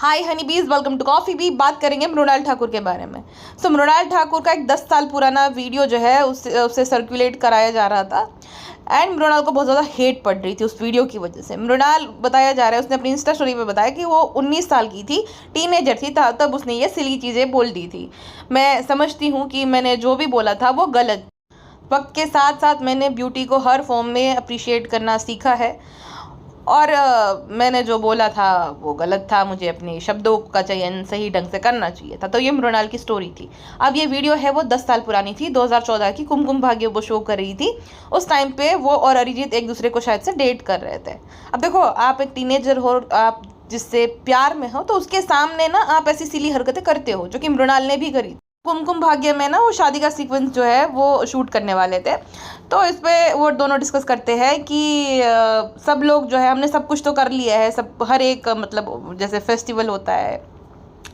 हाय हनी बीज, welcome to coffee B. बात करेंगे मृणाल ठाकुर के बारे में। मृणाल ठाकुर का एक 10 साल पुराना वीडियो जो है उससे सर्कुलेट कराया जा रहा था एंड मृणाल को बहुत ज़्यादा हेट पड़ रही थी उस वीडियो की वजह से। मृणाल बताया जा रहा है, उसने अपनी इंस्टा स्टोरी पे बताया कि वो 19 साल की थी, टीनेजर थी, तब उसने ये सिली चीज़ें बोल दी थी। मैं समझती हूँ कि मैंने जो भी बोला था वो गलत। वक्त के साथ साथ मैंने ब्यूटी को हर फॉर्म में अप्रिशिएट करना सीखा है और मैंने जो बोला था वो गलत था। मुझे अपने शब्दों का चयन सही ढंग से करना चाहिए था। तो ये मृणाल की स्टोरी थी। अब ये वीडियो है वो 10 साल पुरानी थी। 2014 की कुमकुम भाग्य वो शो कर रही थी। उस टाइम पे वो और अरिजीत एक दूसरे को शायद से डेट कर रहे थे। अब देखो, आप एक टीनेजर हो, आप जिससे प्यार में हो, तो उसके सामने ना आप ऐसी सिली हरकतें करते हो, जो कि मृणाल ने भी करी। कुमकुम भाग्य में ना वो शादी का सीक्वेंस जो है वो शूट करने वाले थे। तो इस पे वो दोनों डिस्कस करते हैं कि सब लोग जो है, हमने सब कुछ तो कर लिया है, सब हर एक मतलब जैसे फेस्टिवल होता है,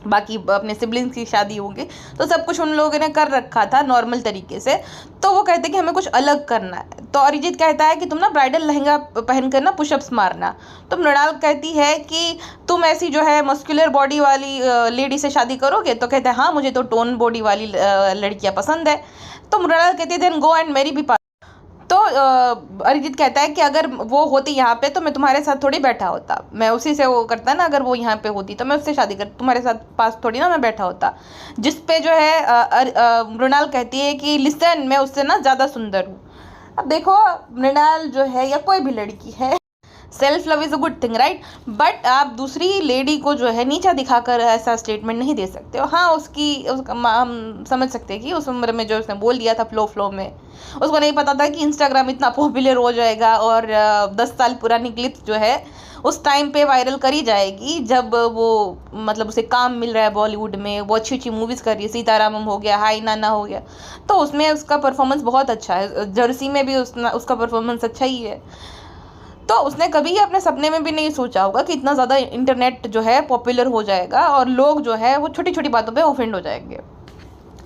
बाकी अपने सिबलिंग्स की शादी होगी, तो सब कुछ उन लोगों ने कर रखा था नॉर्मल तरीके से। तो वो कहते हैं कि हमें कुछ अलग करना है। तो अरिजीत कहता है कि तुम ना ब्राइडल लहंगा पहन कर ना पुशअप्स मारना। तो मृणाल कहती है कि तुम ऐसी जो है मस्कुलर बॉडी वाली लेडी से शादी करोगे? तो कहते हैं हाँ, मुझे तो टोन बॉडी वाली लड़कियां पसंद है। तो मृणाल कहती है देन गो एंड मैरी भी। तो अरिजीत कहता है कि अगर वो होती यहाँ पे तो मैं तुम्हारे साथ थोड़ी बैठा होता, मैं उसी से वो करता ना, अगर वो यहाँ पे होती तो मैं उससे शादी कर, तुम्हारे साथ पास थोड़ी ना मैं बैठा होता। जिस पे जो है मृणाल कहती है कि लिसन, मैं उससे ना ज़्यादा सुंदर हूँ। अब देखो, मृणाल जो है या कोई भी लड़की है, self love is a good thing, right? But आप दूसरी लेडी को जो है नीचा दिखाकर ऐसा स्टेटमेंट नहीं दे सकते हो। हाँ, हम समझ सकते हैं कि उस उम्र में जो उसने बोल दिया था फ्लो में, उसको नहीं पता था कि इंस्टाग्राम इतना पॉपुलर हो जाएगा और 10 साल पुरानी क्लिप्स जो है उस टाइम पे वायरल करी जाएगी, जब वो मतलब उसे काम मिल रहा है बॉलीवुड में, वो अच्छी अच्छी मूवीज़ कर रही है। सीतारामम हो गया, हाय नाना हो गया, तो उसमें उसका परफॉर्मेंस बहुत अच्छा है। जर्सी में भी उसका परफॉर्मेंस अच्छा ही है। तो उसने कभी अपने सपने में भी नहीं सोचा होगा कि इतना ज़्यादा इंटरनेट जो है पॉपुलर हो जाएगा और लोग जो है वो छोटी छोटी बातों पे ऑफेंड हो जाएंगे।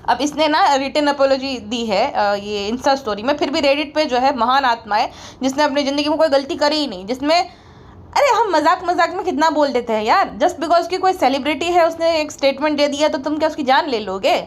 अब इसने ना रिटन अपोलॉजी दी है ये इंस्टा स्टोरी में। फिर भी रेडिट पे जो है महान आत्मा है जिसने अपनी ज़िंदगी में कोई गलती करी ही नहीं, जिसमें अरे हम मजाक मजाक में कितना बोल देते हैं यार। जस्ट बिकॉज की कोई सेलिब्रिटी है, उसने एक स्टेटमेंट दे दिया तो तुम क्या उसकी जान ले लोगे?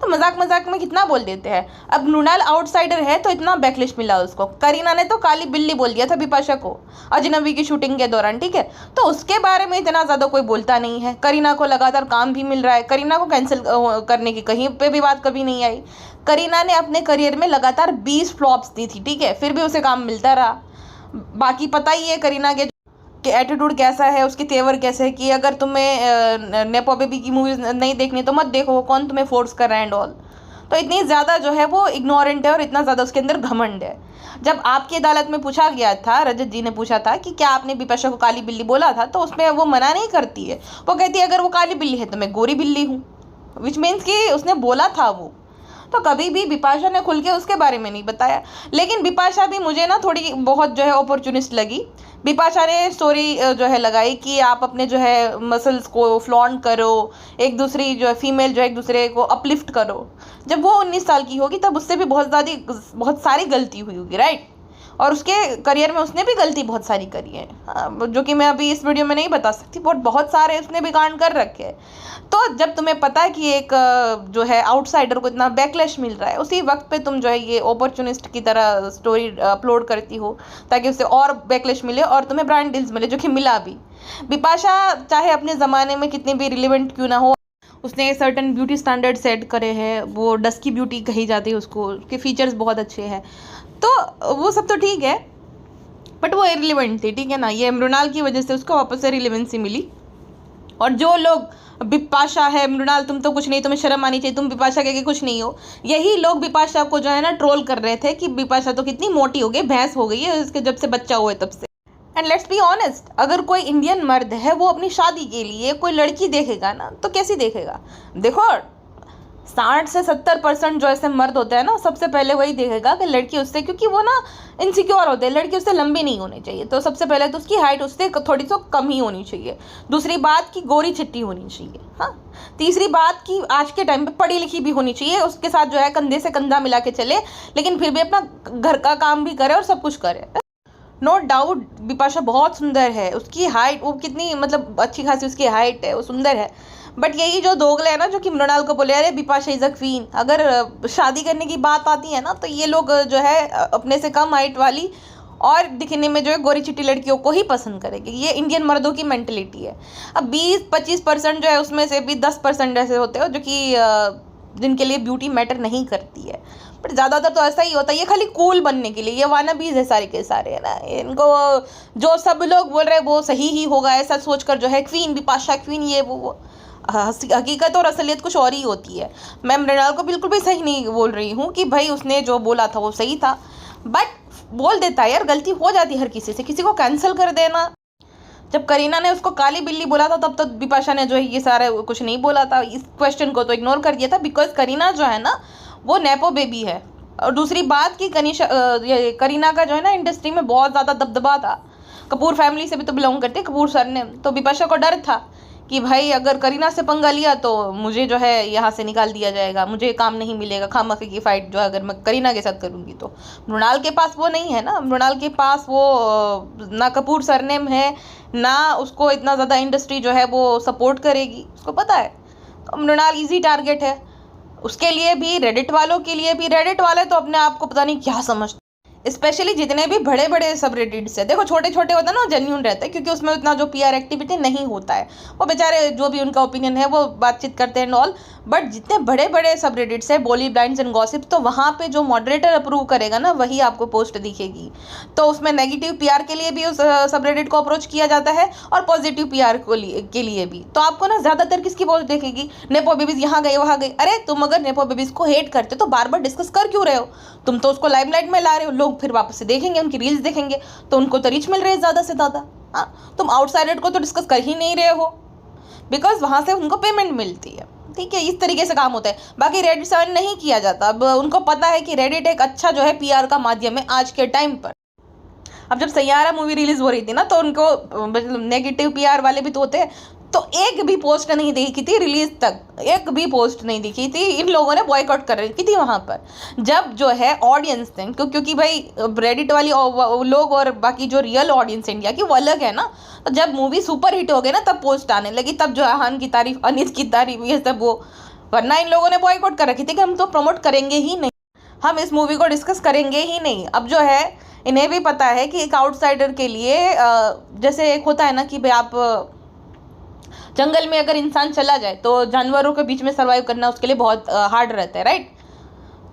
तो मजाक मजाक में कितना बोल देते हैं। अब मृणाल आउटसाइडर है तो इतना बैकलिश मिला उसको। करीना ने तो काली बिल्ली बोल दिया था बिपाशा को अजनबी की शूटिंग के दौरान, ठीक है? तो उसके बारे में इतना ज़्यादा कोई बोलता नहीं है। करीना को लगातार काम भी मिल रहा है, करीना को कैंसिल करने की कहीं पे भी बात कभी नहीं आई। करीना ने अपने करियर में लगातार 20 फ्लॉप्स दी थी, ठीक है, फिर भी उसे काम मिलता रहा। बाकी पता ही है करीना के एटीट्यूड कैसा है, उसके तेवर कैसे है, कि अगर तुम्हें नेपो बेबी की मूवीज नहीं देखनी तो मत देखो, कौन तुम्हें फोर्स कर रहा है एंड ऑल। तो इतनी ज़्यादा जो है वो इग्नोरेंट है और इतना ज़्यादा उसके अंदर घमंड है। जब आपकी अदालत में पूछा गया था, रजत जी ने पूछा था कि क्या आपने बिपाशा को काली बिल्ली बोला था, तो उसमें वो मना नहीं करती है। वो कहती है अगर वो काली बिल्ली है तो मैं गोरी बिल्ली हूँ, विच मीन्स कि उसने बोला था वो। तो कभी भी बिपाशा ने खुल के उसके बारे में नहीं बताया। लेकिन बिपाशा भी मुझे ना थोड़ी बहुत जो है अपॉर्चुनिस्ट लगी। बिपाशा ने स्टोरी जो है लगाई कि आप अपने जो है मसल्स को फ्लॉन्ट करो, एक दूसरी जो है फीमेल जो है एक दूसरे को अपलिफ्ट करो। जब वो 19 साल की होगी तब उससे भी बहुत सारी गलती हुई होगी, राइट? और उसके करियर में उसने भी गलती बहुत सारी करी है, जो कि मैं अभी इस वीडियो में नहीं बता सकती, बट बहुत सारे उसने भी कांड कर रखे हैं। तो जब तुम्हें पता है कि एक जो है आउटसाइडर को इतना बैकलैश मिल रहा है, उसी वक्त पे तुम जो है ये अपॉर्चुनिस्ट की तरह स्टोरी अपलोड करती हो ताकि उससे और बैकलैश मिले और तुम्हें ब्रांड डील्स मिले, जो कि मिला भी। बिपाशा चाहे अपने ज़माने में कितनी भी रिलेवेंट क्यों ना हो, उसने सर्टन ब्यूटी स्टैंडर्ड सेट करे हैं। वो डस्की ब्यूटी कही जाती है उसको, उसके फीचर्स बहुत अच्छे हैं, तो वो सब तो ठीक है, बट वो इरिलेवेंट थी, ठीक है ना? ये मृणाल की वजह से उसको वापस से रिलेवेंसी मिली। और जो लोग बिपाशा है, मृणाल तुम तो कुछ नहीं, तुम्हें शर्म आनी चाहिए, तुम बिपाशा के कुछ नहीं हो, यही लोग बिपाशा को जो है ना ट्रोल कर रहे थे कि बिपाशा तो कितनी मोटी हो गई, भैंस हो गई है उसके जब से बच्चा हुआ है तब से। एंड लेट्स बी ऑनेस्ट, अगर कोई इंडियन मर्द है वो अपनी शादी के लिए कोई लड़की देखेगा ना, तो कैसी देखेगा? देखो, 60 से 70% जो ऐसे मर्द होते हैं ना, सबसे पहले वही देखेगा कि लड़की उससे, क्योंकि वो ना इनसिक्योर होते हैं, लड़की उससे लंबी नहीं होनी चाहिए। तो सबसे पहले तो उसकी हाइट उससे थोड़ी सी कम ही होनी चाहिए। दूसरी बात कि गोरी चिट्टी होनी चाहिए। हाँ, तीसरी बात कि आज के टाइम पे पढ़ी लिखी भी होनी चाहिए, उसके साथ जो है कंधे से कंधा मिला के चले, लेकिन फिर भी अपना घर का काम भी करे और सब कुछ करे। नो डाउट बिपाशा बहुत सुंदर है, उसकी हाइट वो कितनी मतलब अच्छी खासी उसकी हाइट है, वो सुंदर है। बट यही जो दोगले है ना जो कि मृणाल को बोले अरे बिपाशा इज अ क्वीन, अगर शादी करने की बात आती है ना तो ये लोग जो है अपने से कम हाइट वाली और दिखने में जो है गोरी चिट्टी लड़कियों को ही पसंद करेगी। ये इंडियन मर्दों की मेंटलिटी है। अब 20-25% जो है उसमें से भी 10% ऐसे होते हो जो कि जिनके लिए ब्यूटी मैटर नहीं करती है, बट ज़्यादातर तो ऐसा ही होता है। ये खाली कूल बनने के लिए, ये वानाबीज है सारे के सारे, है ना। इनको जो सब लोग बोल रहे हैं वो सही ही होगा ऐसा सोचकर जो है क्वीन बिपाशा क्वीन ये वो हकीकत और असलियत कुछ और ही होती है। मैं मृणाल को बिल्कुल भी सही नहीं बोल रही हूँ कि भाई उसने जो बोला था वो सही था, बट बोल देता है यार, गलती हो जाती है हर किसी से, किसी को कैंसिल कर देना। जब करीना ने उसको काली बिल्ली बोला था तब तो बिपाशा ने जो है ये सारा कुछ नहीं बोला था, इस क्वेश्चन को तो इग्नोर कर दिया था, बिकॉज करीना जो है ना वो नेपो बेबी है। और दूसरी बात कि करीना का जो है ना इंडस्ट्री में बहुत ज़्यादा दबदबा था, कपूर फैमिली से भी तो बिलोंग करते कपूर सर ने, तो बिपाशा को डर था कि भाई अगर करीना से पंगा लिया तो मुझे जो है यहाँ से निकाल दिया जाएगा, मुझे काम नहीं मिलेगा, खामखी की फाइट जो है अगर मैं करीना के साथ करूँगी तो। मृणाल के पास वो नहीं है ना, मृणाल के पास वो ना कपूर सरनेम है, ना उसको इतना ज़्यादा इंडस्ट्री जो है वो सपोर्ट करेगी, उसको पता है। तो मृणाल ईजी टारगेट है उसके लिए भी, रेडिट वालों के लिए भी। रेडिट वाले तो अपने आप को पता नहीं क्या समझते, स्पेशली जितने भी बड़े बड़े सब रेडिट्स है। देखो छोटे छोटे होते हैं ना, जेन्यून रहते हैं क्योंकि उसमें उतना जो पीआर एक्टिविटी नहीं होता है, वो बेचारे जो भी उनका ओपिनियन है वो बातचीत करते हैं ऑल। बट जितने बड़े बड़े सब रेडिट्स है, बॉली ब्लाइंड्स एंड गॉसिप, तो वहाँ पे जो मॉडरेटर अप्रूव करेगा ना वही आपको पोस्ट दिखेगी। तो उसमें नेगेटिव पीआर के लिए भी उस सब रेडिट को अप्रोच किया जाता है और पॉजिटिव पीआर के लिए भी। तो आपको ना ज़्यादातर किसकी पोस्ट देखेगी, नेपो बेबीज यहाँ गए वहाँ गए। अरे तुम अगर नेपो बेबीज को हेट करते तो बार बार डिस्कस कर क्यों रहे हो, तुम तो उसको लाइमलाइट में ला रहे हो, लोग फिर वापस से देखेंगे, उनकी रील्स देखेंगे तो उनको तो रीच मिल रही है ज़्यादा से ज़्यादा। हाँ, तुम आउटसाइडर को तो डिस्कस कर ही नहीं रहे हो बिकॉज वहाँ से उनको पेमेंट मिलती है। ठीक है, इस तरीके से काम होता है। बाकी रेडिट से अर्न नहीं किया जाता। अब उनको पता है कि रेडिट एक अच्छा जो है पीआर का माध्यम है आज के टाइम पर। अब जब सैयारा मूवी रिलीज हो रही थी ना तो उनको मतलब नेगेटिव पीआर वाले भी तो होते हैं, तो एक भी पोस्ट नहीं दिखी थी रिलीज तक, एक भी पोस्ट नहीं दिखी थी। इन लोगों ने बॉयकॉट कर रखी थी वहाँ पर। जब जो है ऑडियंस थे, क्योंकि भाई रेडिट वाली लोग और बाकी जो रियल ऑडियंस इंडिया की वो अलग है ना, तो जब मूवी सुपर हिट हो गई ना तब पोस्ट आने लगी, तब जो अहान की तारीफ, अनीस की तारीफ, ये सब वो। वरना इन लोगों ने बॉयकॉट कर रखी थी कि हम तो प्रमोट करेंगे ही नहीं, हम इस मूवी को डिस्कस करेंगे ही नहीं। अब जो है इन्हें भी पता है कि एक आउटसाइडर के लिए जैसे एक होता है ना कि भाई आप जंगल में अगर इंसान चला जाए तो जानवरों के बीच में सर्वाइव करना उसके लिए बहुत हार्ड रहता है, राइट।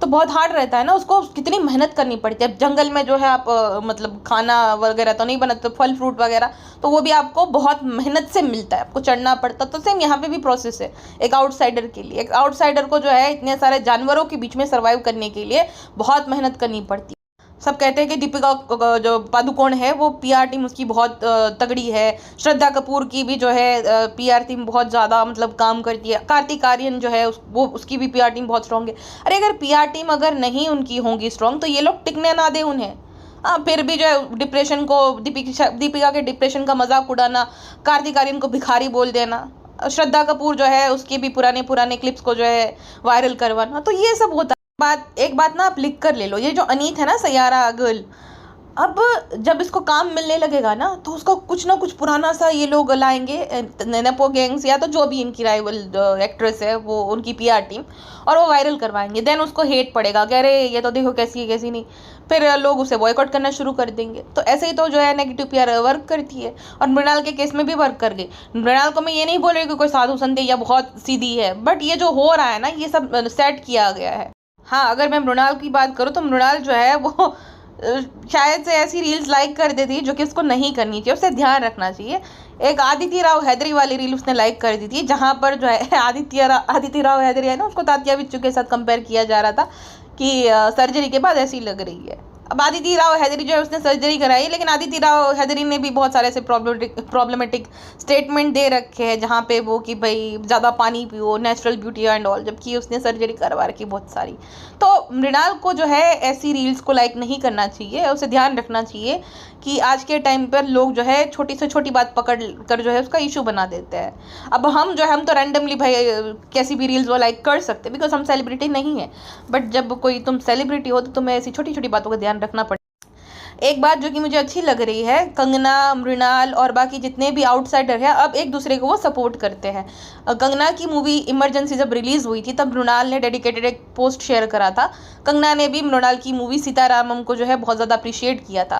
तो बहुत हार्ड रहता है ना, उसको कितनी मेहनत करनी पड़ती है। अब जंगल में जो है आप मतलब खाना वगैरह तो नहीं बनाते, फल फ्रूट वगैरह तो वो भी आपको बहुत मेहनत से मिलता है, आपको चढ़ना पड़ता है। तो सेम यहाँ पे भी प्रोसेस है एक आउटसाइडर के लिए। एक आउटसाइडर को जो है इतने सारे जानवरों के बीच में सर्वाइव करने के लिए बहुत मेहनत करनी पड़ती है। सब कहते हैं कि दीपिका जो पादुकोण है वो पीआर टीम उसकी बहुत तगड़ी है। श्रद्धा कपूर की भी जो है पीआर टीम बहुत ज़्यादा मतलब काम करती है। कार्तिक आर्यन जो है वो उसकी भी पीआर टीम बहुत स्ट्रॉन्ग है। अरे अगर पीआर टीम अगर नहीं उनकी होंगी स्ट्रॉन्ग तो ये लोग टिकने ना दे उन्हें। हाँ, फिर भी जो है डिप्रेशन को, दीपिका के डिप्रेशन का मजाक उड़ाना, कार्तिक आर्यन को भिखारी बोल देना, श्रद्धा कपूर जो है उसके भी पुराने पुराने क्लिप्स को जो है वायरल करवाना, तो ये सब होता है। एक बात ना आप लिख कर ले लो, ये जो अनीत है ना सैयारा गर्ल, अब जब इसको काम मिलने लगेगा ना तो उसको कुछ ना कुछ पुराना सा ये लोग लाएंगे, नेपो गैंग्स या तो जो भी इनकी राइवल एक्ट्रेस है वो उनकी पीआर टीम, और वो वायरल करवाएंगे। देन उसको हेट पड़ेगा कि अरे ये तो देखो कैसी है कैसी नहीं, फिर लोग उसे बॉयकॉट करना शुरू कर देंगे। तो ऐसे ही तो जो है नेगेटिव पीआर वर्क करती है, और मृणाल के केस में भी वर्क कर गई। मृणाल को मैं ये नहीं बोल रही कि कोई साधु संत या बहुत सीधी है, बट ये जो हो रहा है ना ये सब सेट किया गया है। हाँ, अगर मैं मृणाल की बात करूँ तो मृणाल जो है वो शायद से ऐसी रील्स लाइक कर देती जो कि उसको नहीं करनी चाहिए, उसे ध्यान रखना चाहिए। एक आदित्य राव हैदरी वाली रील उसने लाइक कर दी थी जहाँ पर जो है आदित्य राव हैदरी है ना उसको तात्या बिच्चू के साथ कंपेयर किया जा रहा था कि सर्जरी के बाद ऐसी लग रही है। अब आदित्य राव हैदरी जो है उसने सर्जरी कराई, लेकिन आदित्य राव हैदरी ने भी बहुत सारे ऐसे प्रॉब्लमेटिक स्टेटमेंट दे रखे हैं जहाँ पे वो कि भाई ज़्यादा पानी पियो, नेचुरल ब्यूटी एंड ऑल, जबकि उसने सर्जरी करवा रखी बहुत सारी। तो मृणाल को जो है ऐसी रील्स को लाइक नहीं करना चाहिए, उसे ध्यान रखना चाहिए कि आज के टाइम पर लोग जो है छोटी से छोटी बात पकड़ कर जो है उसका इशू बना देते हैं। अब हम जो है हम तो रैंडमली भाई कैसी भी रील्स वो लाइक कर सकते बिकॉज हम सेलिब्रिटी नहीं है, बट जब कोई तुम सेलिब्रिटी हो तो तुम्हें ऐसी छोटी छोटी बातों का ध्यान रखना पड़ेगा। एक बात जो कि मुझे अच्छी लग रही है, कंगना, मृणाल और बाकी जितने भी आउटसाइडर हैं अब एक दूसरे को वो सपोर्ट करते हैं। कंगना की मूवी इमरजेंसी जब रिलीज़ हुई थी तब मृणाल ने डेडिकेटेड एक पोस्ट शेयर करा था। कंगना ने भी मृणाल की मूवी सीतारामम को जो है बहुत ज़्यादा अप्रिशिएट किया था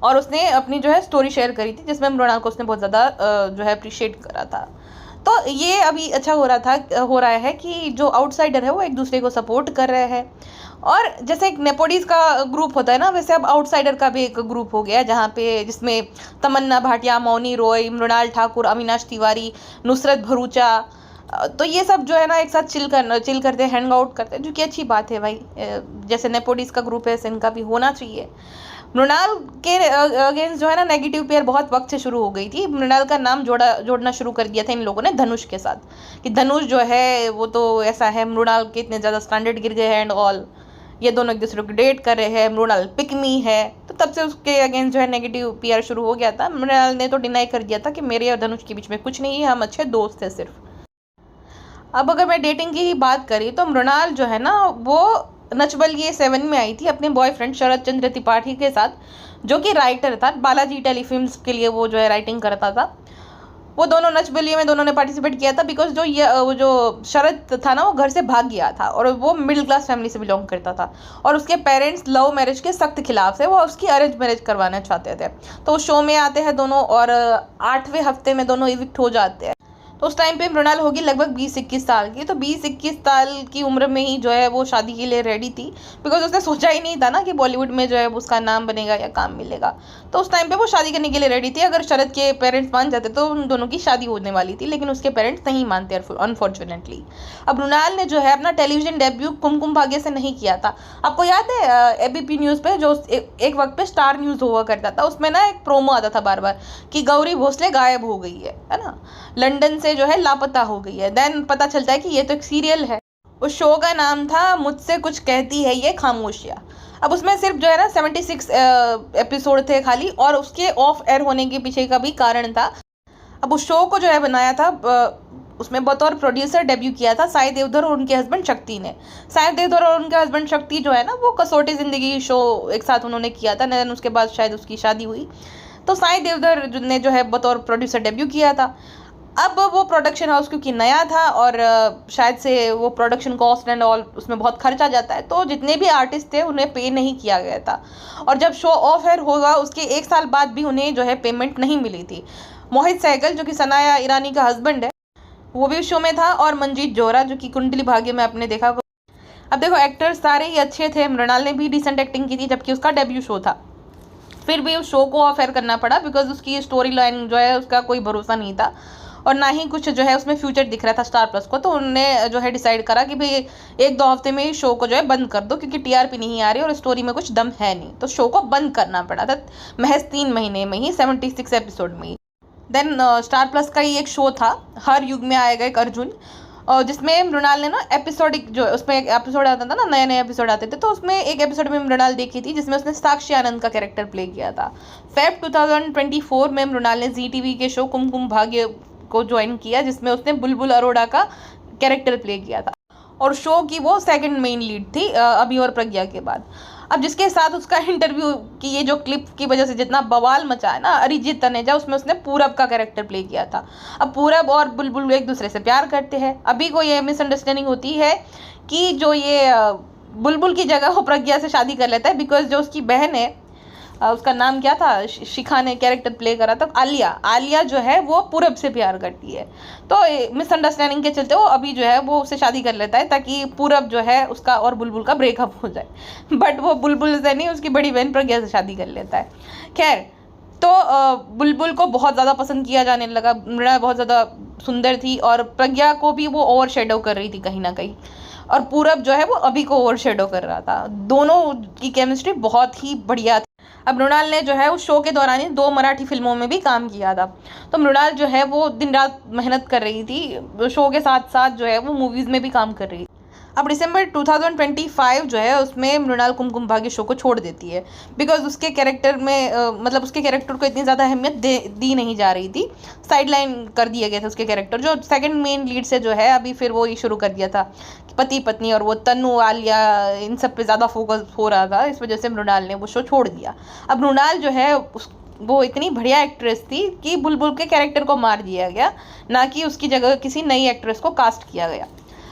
और उसने अपनी जो है स्टोरी शेयर करी थी जिसमें मृणाल को उसने बहुत ज़्यादा जो है अप्रिशिएट करा था। तो ये अभी अच्छा हो रहा है कि जो आउटसाइडर है वो एक दूसरे को सपोर्ट कर रहे हैं। और जैसे एक नेपोटीज का ग्रुप होता है ना, वैसे अब आउटसाइडर का भी एक ग्रुप हो गया जहाँ पे जिसमें तमन्ना भाटिया, मौनी रॉय, मृणाल ठाकुर, अविनाश तिवारी, नुसरत भरूचा, तो ये सब जो है ना एक साथ चिल करते हैं, हैंग आउट करते हैं, जो कि अच्छी बात है भाई। जैसे नेपोटीज का ग्रुप है ऐसे इनका भी होना चाहिए। मृणाल के अगेंस्ट जो है ना नेगेटिव पेयर बहुत वक्त से शुरू हो गई थी। मृणाल का नाम जोड़ना शुरू कर दिया था इन लोगों ने धनुष के साथ कि धनुष जो है वो तो ऐसा है, मृणाल के इतने ज़्यादा स्टैंडर्ड गिर गए हैं एंड ऑल, ये दोनों एक दूसरे को डेट कर रहे हैं, मृणाल पिकमी है। तो तब से उसके अगेंस्ट जो है नेगेटिव पीआर शुरू हो गया था। मृणाल ने तो डिनाई कर दिया था कि मेरे और धनुष के बीच में कुछ नहीं है, हम अच्छे दोस्त हैं सिर्फ। अब अगर मैं डेटिंग की ही बात करी तो मृणाल जो है ना वो नच बलिए 7 में आई थी अपने बॉयफ्रेंड शरद चंद्र त्रिपाठी के साथ, जो कि राइटर था, बालाजी टेलीफिल्म्स के लिए वो जो है राइटिंग करता था। वो दोनों नच बलिए में दोनों ने पार्टिसिपेट किया था बिकॉज वो जो शरद था ना वो घर से भाग गया था और वो मिडिल क्लास फैमिली से बिलोंग करता था और उसके पेरेंट्स लव मैरिज के सख्त खिलाफ थे, वो उसकी अरेंज मैरिज करवाना चाहते थे। तो उस शो में आते हैं दोनों और 8वें हफ्ते में दोनों इविक्ट हो जाते हैं। तो उस टाइम पे मृणाल होगी लगभग 20-21 साल की। तो 20-21 साल की उम्र में ही जो है वो शादी के लिए रेडी थी बिकॉज उसने सोचा ही नहीं था ना कि बॉलीवुड में जो है उसका नाम बनेगा या काम मिलेगा। तो उस टाइम पे वो शादी करने के लिए रेडी थी। अगर शरद के पेरेंट्स मान जाते तो उन दोनों की शादी होने वाली थी, लेकिन उसके पेरेंट्स नहीं मानते अनफॉर्चुनेटली। अब मृणाल ने जो है अपना टेलीविजन डेब्यू कुमकुम भाग्य से नहीं किया था। आपको याद है एबीपी न्यूज़ पे जो एक वक्त पे स्टार न्यूज़ हुआ करता था, उसमें ना एक प्रोमो आता था बार बार कि गौरी भोसले गायब हो गई है ना, लंदन से जो है लापता हो गई है। देन पता चलता है कि ये तो एक सीरियल है। उस शो का नाम था मुझसे कुछ कहती है ये खामोशियाँ। अब उसमें सिर्फ जो है ना 76 एपिसोड थे खाली और उसके ऑफ एयर होने के पीछे का भी कारण था। अब उस शो को जो है बनाया था, उसमें बतौर प्रोड्यूसर डेब्यू किया था साई देवधर और उनके हस्बैंड शक्ति ने। साई देवधर और उनके हस्बैंड शक्ति जो है ना वो कसौटी ज़िंदगी शो एक साथ उन्होंने किया था, देन उसके बाद शायद उसकी शादी हुई। तो साई देवधर ने जो है बतौर प्रोड्यूसर डेब्यू किया था। अब वो प्रोडक्शन हाउस क्योंकि नया था और शायद से वो प्रोडक्शन कॉस्ट एंड ऑल उसमें बहुत खर्चा जाता है, तो जितने भी आर्टिस्ट थे उन्हें पे नहीं किया गया था। और जब शो ऑफ एयर होगा उसके 1 साल बाद भी उन्हें जो है पेमेंट नहीं मिली थी। मोहित सहगल जो कि सनाया ईरानी का हस्बैंड है वो भी शो में था और मंजीत जोरा जो कि कुंडली भाग्य में आपने देखा। अब देखो एक्टर्स सारे ही अच्छे थे, मृणाल ने भी डिसेंट एक्टिंग की थी जबकि उसका डेब्यू शो था, फिर भी उस शो को ऑफ एयर करना पड़ा बिकॉज उसकी स्टोरी लाइन जो है उसका कोई भरोसा नहीं था और ना ही कुछ जो है उसमें फ्यूचर दिख रहा था स्टार प्लस को। तो उन्होंने जो है डिसाइड करा कि भाई 1-2 हफ्ते में ही शो को जो है बंद कर दो क्योंकि टीआरपी नहीं आ रही और स्टोरी में कुछ दम है नहीं। तो शो को बंद करना पड़ा था महज 3 महीने में ही, 76 एपिसोड में ही। देन स्टार प्लस का ही एक शो था हर युग में आएगा एक अर्जुन, और जिसमें मृणाल ने ना एपिसोडिक जो उसमें एक एपिसोड आता था ना, नए नए एपिसोड आते थे, तो उसमें एक एपिसोड में मृणाल देखी थी जिसमें उसने साक्षी आनंद का कैरेक्टर प्ले किया था। फेब 2024 में मृणाल ने जी टीवी के शो कुमकुम भाग्य को ज्वाइन किया जिसमें उसने बुलबुल अरोड़ा का कैरेक्टर प्ले किया था और शो की वो सेकंड मेन लीड थी अभी और प्रज्ञा के बाद। अब जिसके साथ उसका इंटरव्यू की ये जो क्लिप की वजह से जितना बवाल मचा है ना, अरिजीत तनेजा, उसमें उसने पूरब का कैरेक्टर प्ले किया था। अब पूरब और बुलबुल एक दूसरे से प्यार करते हैं। अभी को ये मिसअंडरस्टैंडिंग होती है कि जो ये बुलबुल की जगह वो प्रज्ञा से शादी कर लेता है बिकॉज जो उसकी बहन है उसका नाम क्या था, शिखा ने कैरेक्टर प्ले करा था, आलिया जो है वो पूरब से प्यार करती है। तो मिसअंडरस्टैंडिंग के चलते वो अभी जो है वो उससे शादी कर लेता है ताकि पूरब जो है उसका और बुलबुल का ब्रेकअप हो जाए, बट वो बुलबुल से नहीं उसकी बड़ी बहन प्रज्ञा से शादी कर लेता है। खैर, तो बुलबुल को बहुत ज़्यादा पसंद किया जाने लगा, मृणाल बहुत ज़्यादा सुंदर थी और प्रज्ञा को भी वो ओवर शेडो कर रही थी कहीं ना कहीं, और पूरब जो है वो अभी को ओवर शेडो कर रहा था। दोनों की केमिस्ट्री बहुत ही बढ़िया थी। अब मृणाल ने जो है उस शो के दौरान ही 2 मराठी फिल्मों में भी काम किया था। तो मृणाल जो है वो दिन रात मेहनत कर रही थी, शो के साथ साथ जो है वो मूवीज़ में भी काम कर रही थी। अब दिसंबर 2025 जो है उसमें मृणाल कुमकुम भाग्य शो को छोड़ देती है, बिकॉज उसके कैरेक्टर में मतलब उसके कैरेक्टर को इतनी ज़्यादा अहमियत दी नहीं जा रही थी, साइडलाइन कर दिया गया था उसके कैरेक्टर। जो सेकंड मेन लीड से जो है अभी फिर वो ये शुरू कर दिया था कि पति पत्नी और वो तन्नू आलिया इन सब पे ज़्यादा फोकस हो रहा था, इस वजह से मृणाल ने वो शो छोड़ दिया। अब मृणाल जो है वो इतनी बढ़िया एक्ट्रेस थी कि बुलबुल के कैरेक्टर को मार दिया गया, ना कि उसकी जगह किसी नई एक्ट्रेस को कास्ट किया गया।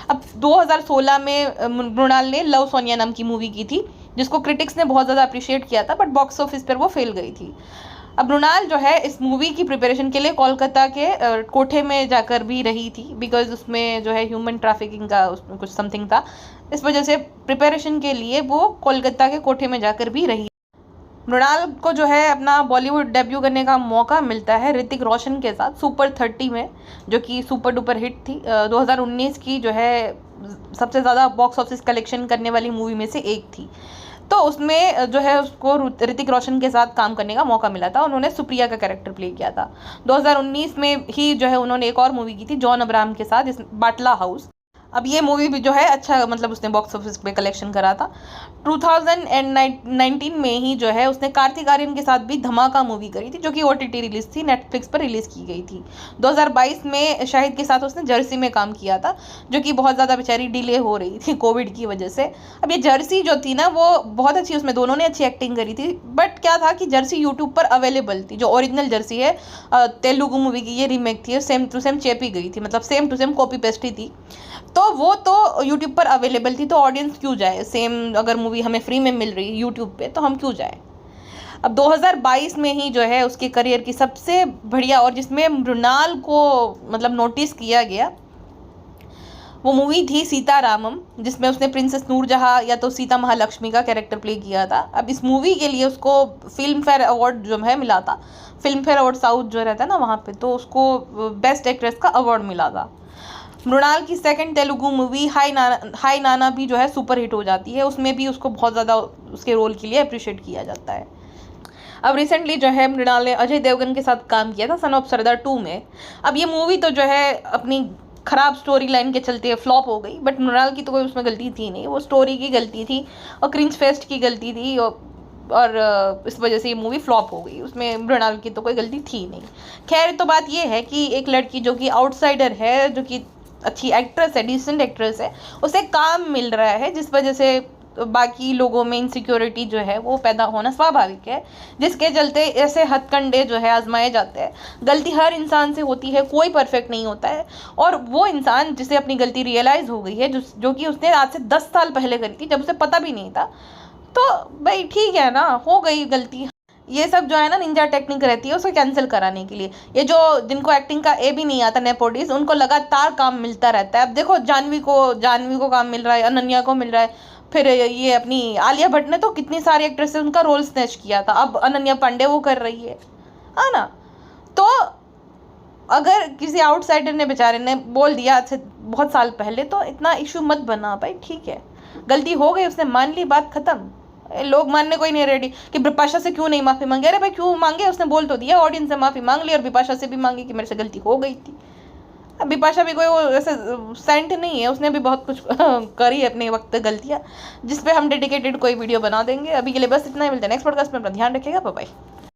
अब 2016 में मृणाल ने लव सोनिया नाम की मूवी की थी, जिसको क्रिटिक्स ने बहुत ज़्यादा अप्रिशिएट किया था, बट बॉक्स ऑफिस पर वो फेल गई थी। अब मृणाल जो है इस मूवी की प्रिपरेशन के लिए कोलकाता के कोठे में जाकर भी रही थी, बिकॉज उसमें जो है ह्यूमन ट्रैफिकिंग का उसमें कुछ समथिंग था, इस वजह से प्रिपरेशन के लिए वो कोलकाता के कोठे में जाकर भी रही। मृणाल को जो है अपना बॉलीवुड डेब्यू करने का मौका मिलता है ऋतिक रोशन के साथ सुपर 30 में, जो कि सुपर डुपर हिट थी। 2019 की जो है सबसे ज़्यादा बॉक्स ऑफिस कलेक्शन करने वाली मूवी में से एक थी। तो उसमें जो है उसको ऋतिक रोशन के साथ काम करने का मौका मिला था, उन्होंने सुप्रिया का कैरेक्टर प्ले किया था। 2019 में ही जो है उन्होंने एक और मूवी की थी जॉन अब्राहम के साथ, इस बाटला हाउस। अब ये मूवी भी जो है अच्छा मतलब उसने बॉक्स ऑफिस पे कलेक्शन करा था। 2019 में ही जो है उसने कार्तिक आर्यन के साथ भी धमाका मूवी करी थी, जो कि OTT रिलीज थी, नेटफ्लिक्स पर रिलीज की गई थी। 2022 में शाहिद के साथ उसने जर्सी में काम किया था, जो कि बहुत ज़्यादा बेचारी डिले हो रही थी कोविड की वजह से। अब ये जर्सी जो थी ना वो बहुत अच्छी, उसमें दोनों ने अच्छी एक्टिंग करी थी, बट क्या था कि जर्सी यूट्यूब पर अवेलेबल थी। जो ओरिजिनल जर्सी है तेलुगु मूवी की, ये रीमेक थी, सेम टू सेम चेपी गई थी, मतलब same to same copy paste ही थी। तो वो तो यूट्यूब पर अवेलेबल थी, तो ऑडियंस क्यों जाए, सेम अगर मूवी हमें फ्री में मिल रही है यूट्यूब पे तो हम क्यों जाए। अब 2022 में ही जो है उसके करियर की सबसे बढ़िया और जिसमें मृणाल को मतलब नोटिस किया गया, वो मूवी थी सीतारामम, जिसमें उसने प्रिंसेस नूरजहाँ या तो सीता महालक्ष्मी का कैरेक्टर प्ले किया था। अब इस मूवी के लिए उसको फिल्म फेयर अवार्ड जो है मिला था, फिल्म फेयर अवार्ड साउथ जो रहता है ना वहाँ पे, तो उसको बेस्ट एक्ट्रेस का अवार्ड मिला था। मृणाल की सेकंड तेलुगु मूवी हाय नाना भी जो है सुपर हिट हो जाती है, उसमें भी उसको बहुत ज़्यादा उसके रोल के लिए अप्रिशिएट किया जाता है। अब रिसेंटली जो है मृणाल ने अजय देवगन के साथ काम किया था सन ऑफ सरदार 2 में। अब ये मूवी तो जो है अपनी खराब स्टोरी लाइन के चलते फ्लॉप हो गई, बट मृणाल की तो कोई उसमें गलती थी नहीं, वो स्टोरी की गलती थी और क्रिंज फेस्ट की गलती थी, और इस वजह से ये मूवी फ्लॉप हो गई, उसमें मृणाल की तो कोई गलती थी नहीं। खैर, तो बात ये है कि एक लड़की जो कि आउटसाइडर है, जो कि अच्छी एक्ट्रेस है, डिसेंट एक्ट्रेस है, उसे काम मिल रहा है, जिस वजह से बाकी लोगों में इनसिक्योरिटी जो है वो पैदा होना स्वाभाविक है, जिसके चलते ऐसे हथकंडे जो है आजमाए जाते हैं। गलती हर इंसान से होती है, कोई परफेक्ट नहीं होता है, और वो इंसान जिसे अपनी गलती रियलाइज़ हो गई है, जो कि उसने आज से 10 साल पहले करी थी, जब उसे पता भी नहीं था, तो भाई ठीक है ना, हो गई गलती। ये सब जो है ना निंजा टेक्निक रहती है उसे कैंसिल कराने के लिए। ये जो जिनको एक्टिंग का ए भी नहीं आता, नेपोटिस्ट, उनको लगातार काम मिलता रहता है। अब देखो जानवी को काम मिल रहा है, अनन्या को मिल रहा है, फिर ये अपनी आलिया भट्ट ने तो कितनी सारी एक्ट्रेस से उनका रोल स्नैच किया था, अब अनन्या पांडे वो कर रही है ना। तो अगर किसी आउटसाइडर ने बेचारे ने बोल दिया आज से बहुत साल पहले, तो इतना इशू मत बना भाई, ठीक है गलती हो गई, उसने मान ली, बात खत्म। लोग मानने कोई नहीं रेडी कि बिपाशा से क्यों नहीं माफ़ी मांगे। अरे भाई क्यों मांगे, उसने बोल तो दिया, ऑडियंस से माफ़ी मांग ली और बिपाशा से भी मांगी कि मेरे से गलती हो गई थी। अब बिपाशा भी कोई वो ऐसे सेंट नहीं है, उसने भी बहुत कुछ करी अपने वक्त गलतियाँ, जिस पे हम डेडिकेटेड कोई वीडियो बना देंगे। अभी के लिए बस इतना ही, मिलते हैं नेक्स्ट पॉडकास्ट में, अपना ध्यान रखिएगा, बाय बाय।